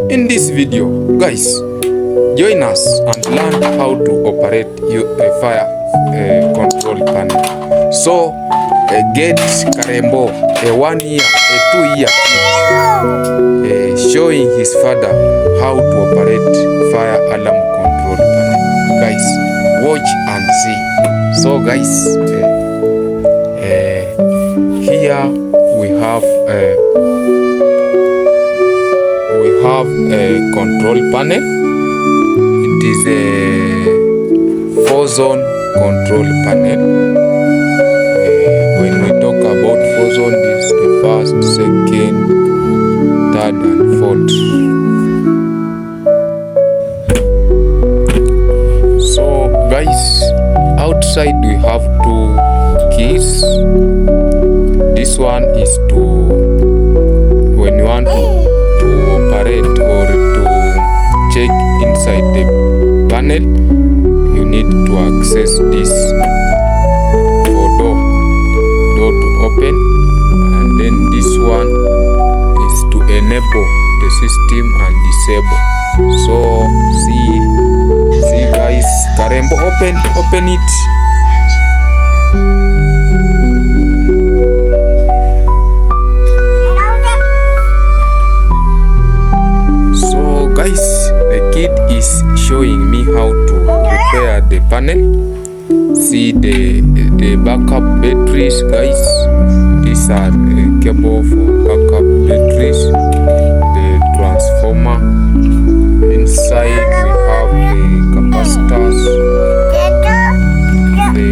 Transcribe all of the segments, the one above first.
In this video, guys, join us and learn how to operate a fire control panel. So, get Karembo a 1 year, a 2 year, showing his father how to operate fire alarm control panel. Guys, watch and see. So, guys, here we have a control panel. It is a 4-zone control panel. When we talk about 4-zone, this is the first, second, third, and fourth. So, guys, outside we have 2 keys. This one is to when you want to operate or to check inside the panel, you need to access this for door to open, and then this one is to enable the system and disable. So see guys, Karembo, open it. Is showing me how to repair the panel. See the backup batteries, guys. These are a cable for backup batteries. The transformer. Inside we have the capacitors, the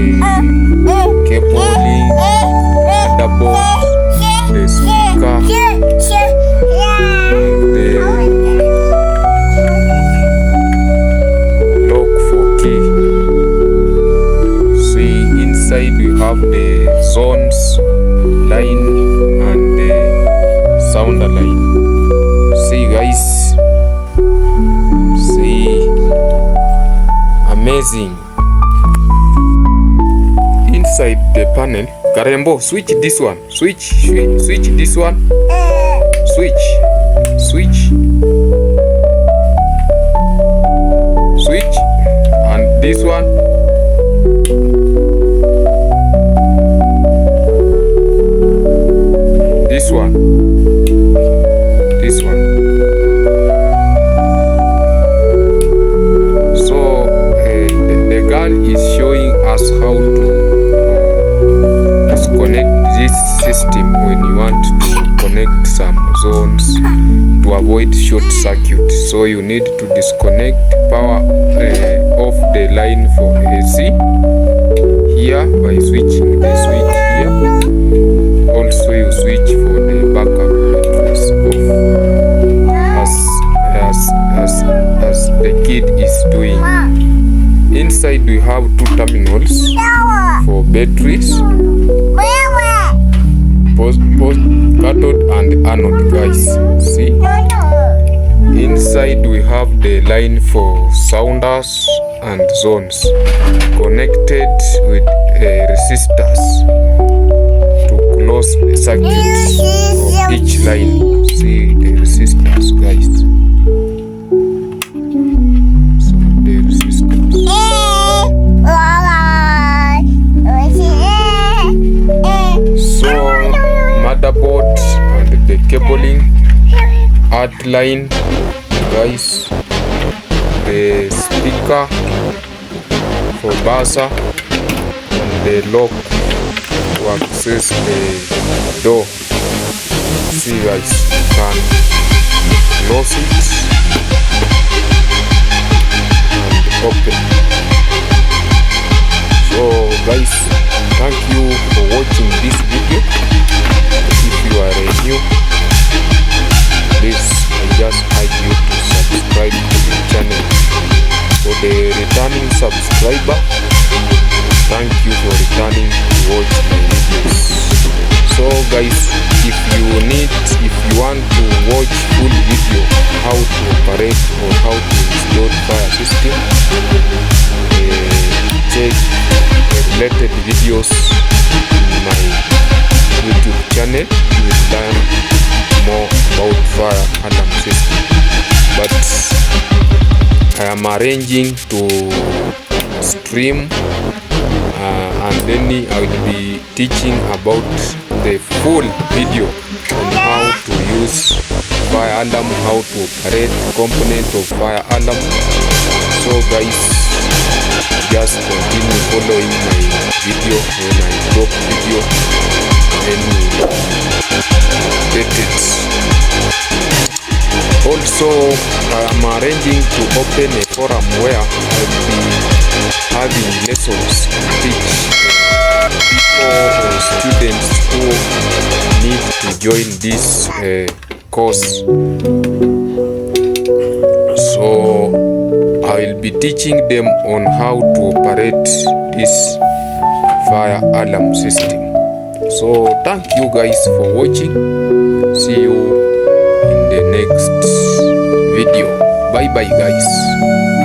cabling, motherboard, the speaker, we have the zones line and the sounder line. See guys, see, amazing. Inside the panel, Karembo, switch this one, switch this one, switch, and this one. This one. So the girl is showing us how to disconnect this system when you want to connect some zones to avoid short circuit. So you need to disconnect power off the line for AC here by switching the switch here. Also you switch for the backup batteries off as the kid is doing. Inside we have 2 terminals for batteries, cathode and anode, guys. See, inside we have the line for sounders and zones connected with resistors to close the circuits of each line. See the resistors, guys. So the resistors. So motherboard and the cabling, outline, guys. The speaker for buzzer and the lock to access the door. See guys, you can close it and open. So guys, thank you for watching this video. If you are new, please I just urge you to subscribe to the channel. For the returning subscriber, thank you for returning to watch my videos. So guys, if you want to watch full video how to operate or how to install fire system, check related videos in my YouTube channel. You will learn more about fire alarm system. but I am arranging to stream and then I will be teaching about the full video on how to use fire alarm, how to operate component of fire alarm. So guys, just continue following my video. When I drop video, then you get it. Also, I am arranging to open a forum where I will be having lessons to teach people or students who need to join this course. So I will be teaching them on how to operate this fire alarm system. So thank you guys for watching. See you in the next video. Bye bye guys.